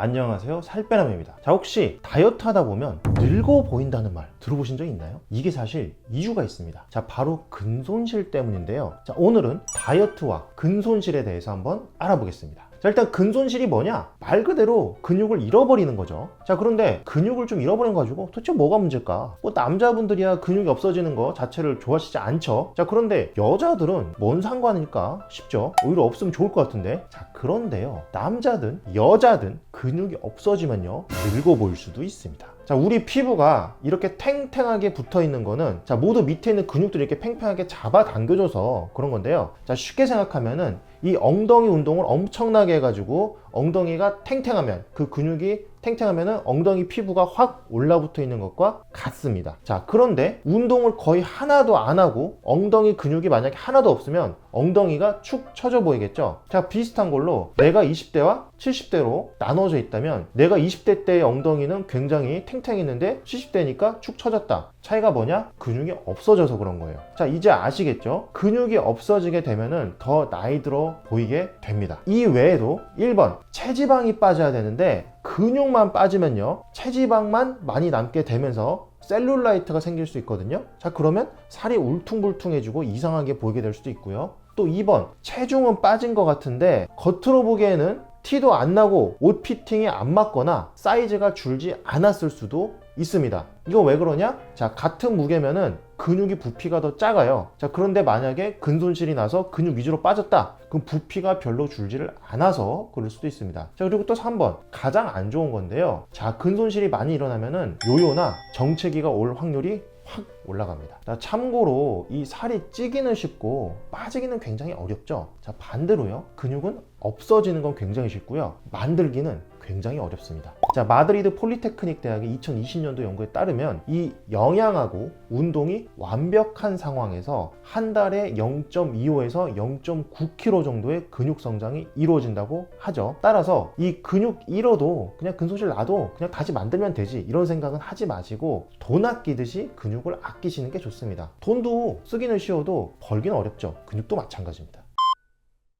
안녕하세요, 살빼남입니다. 자, 혹시 다이어트 하다 보면 늙어 보인다는 말 들어보신 적 있나요? 이게 사실 이유가 있습니다. 자, 바로 근손실 때문인데요. 자, 오늘은 다이어트와 근손실에 대해서 한번 알아보겠습니다. 자, 일단 근손실이 뭐냐? 말 그대로 근육을 잃어버리는 거죠. 자, 그런데 근육을 좀 잃어버린 거 가지고 도대체 뭐가 문제일까? 뭐 남자분들이야 근육이 없어지는 거 자체를 좋아하시지 않죠. 자, 그런데 여자들은 뭔 상관일까 싶죠. 오히려 없으면 좋을 것 같은데. 자, 그런데요, 남자든 여자든 근육이 없어지면요, 늙어 보일 수도 있습니다. 자, 우리 피부가 이렇게 탱탱하게 붙어 있는 거는, 자, 모두 밑에 있는 근육들이 이렇게 팽팽하게 잡아 당겨줘서 그런 건데요. 자, 쉽게 생각하면은 이 엉덩이 운동을 엄청나게 해가지고 엉덩이가 탱탱하면, 그 근육이 탱탱하면은 엉덩이 피부가 확 올라붙어 있는 것과 같습니다. 자, 그런데 운동을 거의 하나도 안 하고 엉덩이 근육이 만약에 하나도 없으면 엉덩이가 축 처져 보이겠죠. 자, 비슷한 걸로 내가 20대와 70대로 나눠져 있다면 내가 20대 때의 엉덩이는 굉장히 탱탱했는데 70대니까 축 처졌다. 차이가 뭐냐? 근육이 없어져서 그런 거예요. 자, 이제 아시겠죠? 근육이 없어지게 되면은 더 나이 들어 보이게 됩니다. 이 외에도 1번, 체지방이 빠져야 되는데 근육만 빠지면요, 체지방만 많이 남게 되면서 셀룰라이트가 생길 수 있거든요. 자, 그러면 살이 울퉁불퉁해지고 이상하게 보이게 될 수도 있고요. 또 2번, 체중은 빠진 것 같은데 겉으로 보기에는 티도 안 나고 옷 피팅이 안 맞거나 사이즈가 줄지 않았을 수도 있습니다. 이거 왜 그러냐? 자, 같은 무게면은 근육이 부피가 더 작아요. 자, 그런데 만약에 근손실이 나서 근육 위주로 빠졌다. 그럼 부피가 별로 줄지를 않아서 그럴 수도 있습니다. 자, 그리고 또 3번, 가장 안 좋은 건데요. 자, 근손실이 많이 일어나면은 요요나 정체기가 올 확률이 확 올라갑니다. 자, 참고로 이 살이 찌기는 쉽고 빠지기는 굉장히 어렵죠. 자, 반대로요, 근육은 없어지는 건 굉장히 쉽고요, 만들기는 굉장히 어렵습니다. 자, 마드리드 폴리테크닉 대학의 2020년도 연구에 따르면 이 영양하고 운동이 완벽한 상황에서 한 달에 0.25에서 0.9kg 정도의 근육 성장이 이루어진다고 하죠. 따라서 이 근육 잃어도 그냥 근손실 나도 그냥 다시 만들면 되지, 이런 생각은 하지 마시고 돈 아끼듯이 근육을 아끼시는 게 좋습니다. 돈도 쓰기는 쉬워도 벌기는 어렵죠. 근육도 마찬가지입니다.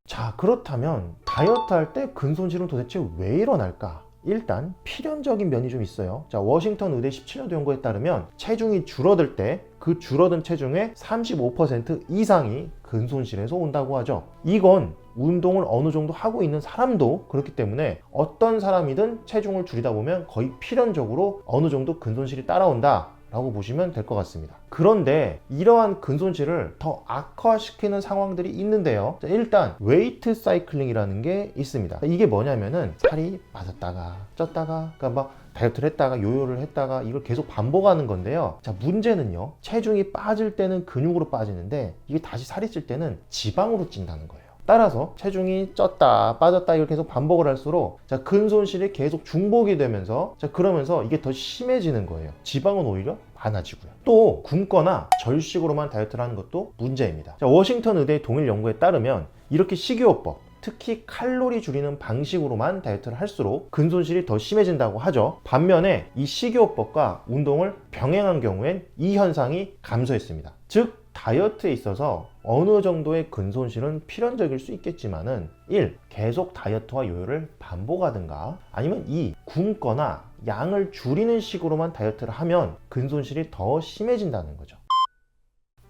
자, 그렇다면 다이어트 할 때 근손실은 도대체 왜 일어날까? 일단 필연적인 면이 좀 있어요. 자, 워싱턴 의대 17년도 연구에 따르면 체중이 줄어들 때 그 줄어든 체중의 35% 이상이 근손실에서 온다고 하죠. 이건 운동을 어느 정도 하고 있는 사람도 그렇기 때문에 어떤 사람이든 체중을 줄이다 보면 거의 필연적으로 어느 정도 근손실이 따라온다 라고 보시면 될 것 같습니다. 그런데 이러한 근손실을 더 악화시키는 상황들이 있는데요. 자, 일단 웨이트 사이클링이라는 게 있습니다. 이게 뭐냐면은 살이 빠졌다가 쪘다가, 그러니까 막 다이어트를 했다가 요요를 했다가 이걸 계속 반복하는 건데요. 자, 문제는요, 체중이 빠질 때는 근육으로 빠지는데 이게 다시 살이 찔 때는 지방으로 찐다는 거예요. 따라서 체중이 쪘다 빠졌다 이걸 계속 반복을 할수록, 자, 근손실이 계속 중복이 되면서, 자, 그러면서 이게 더 심해지는 거예요. 지방은 오히려 많아지고요. 또 굶거나 절식으로만 다이어트를 하는 것도 문제입니다. 자, 워싱턴 의대의 동일 연구에 따르면 이렇게 식이요법, 특히 칼로리 줄이는 방식으로만 다이어트를 할수록 근손실이 더 심해진다고 하죠. 반면에 이 식이요법과 운동을 병행한 경우엔 이 현상이 감소했습니다. 즉, 다이어트에 있어서 어느 정도의 근손실은 필연적일 수 있겠지만은 1. 계속 다이어트와 요요를 반복하든가, 아니면 2. 굶거나 양을 줄이는 식으로만 다이어트를 하면 근손실이 더 심해진다는 거죠.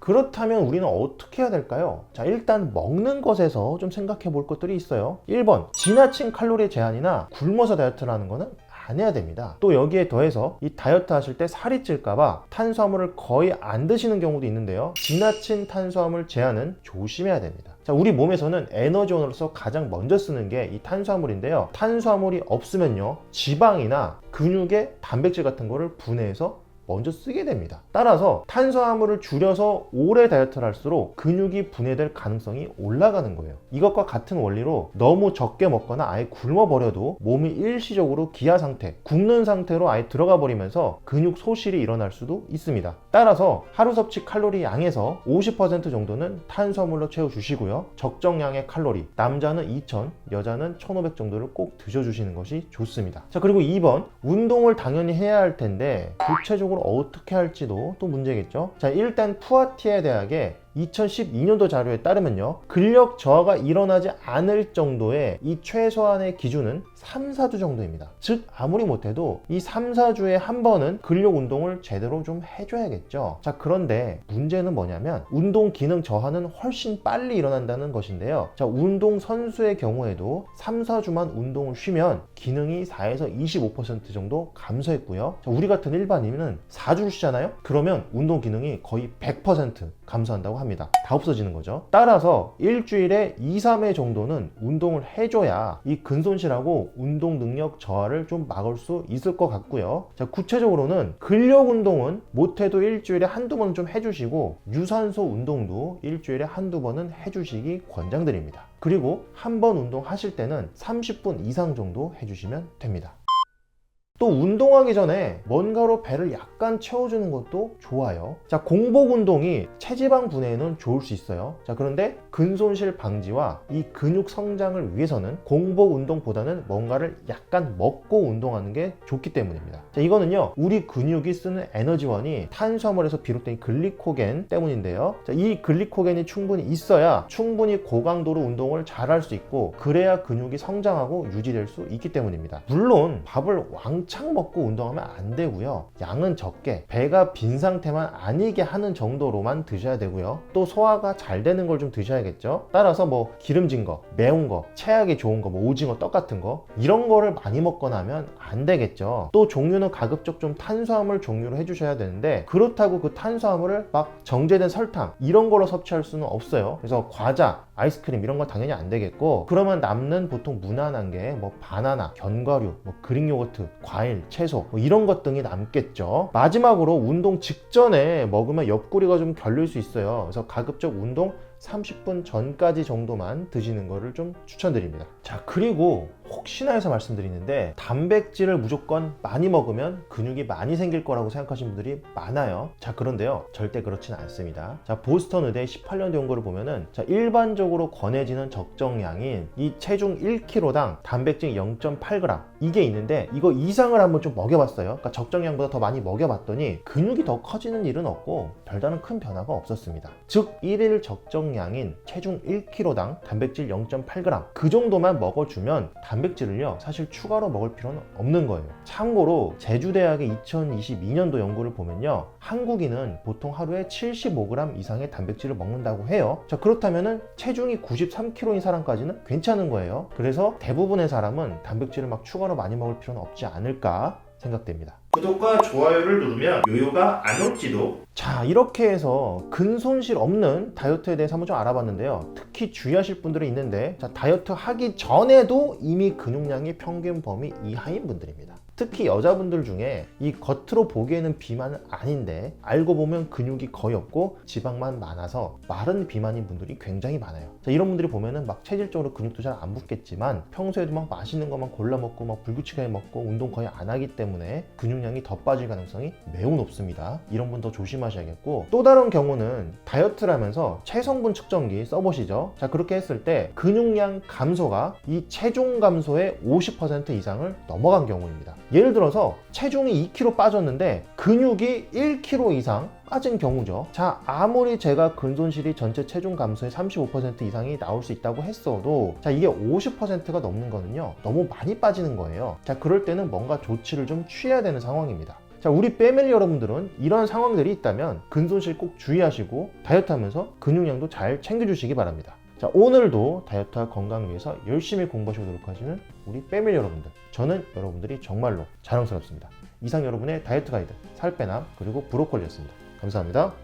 그렇다면 우리는 어떻게 해야 될까요? 자, 일단 먹는 것에서 좀 생각해 볼 것들이 있어요. 1번, 지나친 칼로리 제한이나 굶어서 다이어트를 하는 거는 안 해야 됩니다. 또 여기에 더해서 이 다이어트 하실 때 살이 찔까봐 탄수화물을 거의 안 드시는 경우도 있는데요. 지나친 탄수화물 제한은 조심해야 됩니다. 자, 우리 몸에서는 에너지원으로서 가장 먼저 쓰는 게 이 탄수화물인데요. 탄수화물이 없으면요, 지방이나 근육의 단백질 같은 거를 분해해서 먼저 쓰게 됩니다. 따라서 탄수화물을 줄여서 오래 다이어트를 할수록 근육이 분해될 가능성이 올라가는 거예요. 이것과 같은 원리로 너무 적게 먹거나 아예 굶어버려도 몸이 일시적으로 기아 상태, 굶는 상태로 아예 들어가 버리면서 근육 소실이 일어날 수도 있습니다. 따라서 하루 섭취 칼로리 양에서 50% 정도는 탄수화물로 채워주시고요. 적정량의 칼로리, 남자는 2000, 여자는 1500 정도를 꼭 드셔주시는 것이 좋습니다. 자, 그리고 2번, 운동을 당연히 해야 할 텐데 구체적으로 어떻게 할지도 또 문제겠죠. 자, 일단 푸아티에 대학의 2012년도 자료에 따르면요, 근력 저하가 일어나지 않을 정도의 이 최소한의 기준은 3, 4주 정도입니다. 즉 아무리 못해도 이 3, 4주에 한 번은 근력 운동을 제대로 좀 해줘야겠죠. 자, 그런데 문제는 뭐냐면 운동 기능 저하는 훨씬 빨리 일어난다는 것인데요. 자, 운동 선수의 경우에도 3, 4주만 운동을 쉬면 기능이 4에서 25% 정도 감소했고요. 자, 우리 같은 일반인은 4주를 쉬잖아요. 그러면 운동 기능이 거의 100% 감소한다고 합니다. 다 없어지는 거죠. 따라서 일주일에 2, 3회 정도는 운동을 해줘야 이 근손실하고 운동 능력 저하를 좀 막을 수 있을 것 같고요. 자, 구체적으로는 근력 운동은 못해도 일주일에 한두 번은 좀 해주시고 유산소 운동도 일주일에 한두 번은 해주시기 권장드립니다. 그리고 한 번 운동하실 때는 30분 이상 정도 해주시면 됩니다. 또 운동하기 전에 뭔가로 배를 약간 채워주는 것도 좋아요. 자, 공복 운동이 체지방 분해에는 좋을 수 있어요. 자, 그런데 근손실 방지와 이 근육 성장을 위해서는 공복 운동보다는 뭔가를 약간 먹고 운동하는 게 좋기 때문입니다. 자, 이거는요, 우리 근육이 쓰는 에너지원이 탄수화물에서 비롯된 글리코겐 때문인데요. 자, 이 글리코겐이 충분히 있어야 충분히 고강도로 운동을 잘 할 수 있고, 그래야 근육이 성장하고 유지될 수 있기 때문입니다. 물론 밥을 왕창 먹고 운동하면 안 되고요. 양은 적게 배가 빈 상태만 아니게 하는 정도로만 드셔야 되고요. 또 소화가 잘 되는 걸 좀 드셔야겠죠. 따라서 뭐 기름진 거, 매운 거, 체하기 좋은 거, 뭐 오징어, 떡 같은 거 이런 거를 많이 먹거나 하면 안 되겠죠. 또 종류는 가급적 좀 탄수화물 종류로 해주셔야 되는데, 그렇다고 그 탄수화물을 막 정제된 설탕 이런 거로 섭취할 수는 없어요. 그래서 과자, 아이스크림 이런 건 당연히 안 되겠고, 그러면 남는 보통 무난한 게 뭐 바나나, 견과류, 뭐 그릭 요거트, 과일, 채소 뭐 이런 것 등이 남겠죠. 마지막으로 운동 직전에 먹으면 옆구리가 좀 결릴 수 있어요. 그래서 가급적 운동 30분 전까지 정도만 드시는 거를 좀 추천드립니다. 자, 그리고 혹시나 해서 말씀드리는데, 단백질을 무조건 많이 먹으면 근육이 많이 생길 거라고 생각하시는 분들이 많아요. 자, 그런데요, 절대 그렇지는 않습니다. 자, 보스턴 의대 18년도 연구를 보면은, 자, 일반적으로 권해지는 적정량인 이 체중 1kg당 단백질 0.8g 이게 있는데, 이거 이상을 한번 좀 먹여봤어요. 그러니까 적정량보다 더 많이 먹여봤더니 근육이 더 커지는 일은 없고 별다른 큰 변화가 없었습니다. 즉 1일 적정량인 체중 1kg당 단백질 0.8g 그 정도만 먹어주면 단백질을요, 사실 추가로 먹을 필요는 없는 거예요. 참고로 제주대학의 2022년도 연구를 보면요, 한국인은 보통 하루에 75g 이상의 단백질을 먹는다고 해요. 자, 그렇다면은 체중이 93kg인 사람까지는 괜찮은 거예요. 그래서 대부분의 사람은 단백질을 막 추가로 많이 먹을 필요는 없지 않을까 생각됩니다. 구독과 좋아요를 누르면 요요가 안 올지도. 자, 이렇게 해서 근손실 없는 다이어트에 대해서 한번 좀 알아봤는데요. 특히 주의하실 분들이 있는데, 자, 다이어트 하기 전에도 이미 근육량이 평균 범위 이하인 분들입니다. 특히 여자분들 중에 이 겉으로 보기에는 비만은 아닌데 알고 보면 근육이 거의 없고 지방만 많아서 마른 비만인 분들이 굉장히 많아요. 자, 이런 분들이 보면은 막 체질적으로 근육도 잘 안 붙겠지만 평소에도 막 맛있는 것만 골라 먹고 막 불규칙하게 먹고 운동 거의 안 하기 때문에 근육량이 더 빠질 가능성이 매우 높습니다. 이런 분 더 조심하셔야겠고, 또 다른 경우는 다이어트를 하면서 체성분 측정기 써보시죠. 자, 그렇게 했을 때 근육량 감소가 이 체중 감소의 50% 이상을 넘어간 경우입니다. 예를 들어서 체중이 2kg 빠졌는데 근육이 1kg 이상 빠진 경우죠. 자, 아무리 제가 근손실이 전체 체중 감소의 35% 이상이 나올 수 있다고 했어도, 자, 이게 50%가 넘는 거는요, 너무 많이 빠지는 거예요. 자, 그럴 때는 뭔가 조치를 좀 취해야 되는 상황입니다. 자, 우리 패밀리 여러분들은 이런 상황들이 있다면 근손실 꼭 주의하시고 다이어트 하면서 근육량도 잘 챙겨주시기 바랍니다. 자, 오늘도 다이어트와 건강을 위해서 열심히 공부하시고 노력하시는 우리 패밀리 여러분들, 저는 여러분들이 정말로 자랑스럽습니다. 이상 여러분의 다이어트 가이드 살빼남 그리고 브로콜리였습니다. 감사합니다.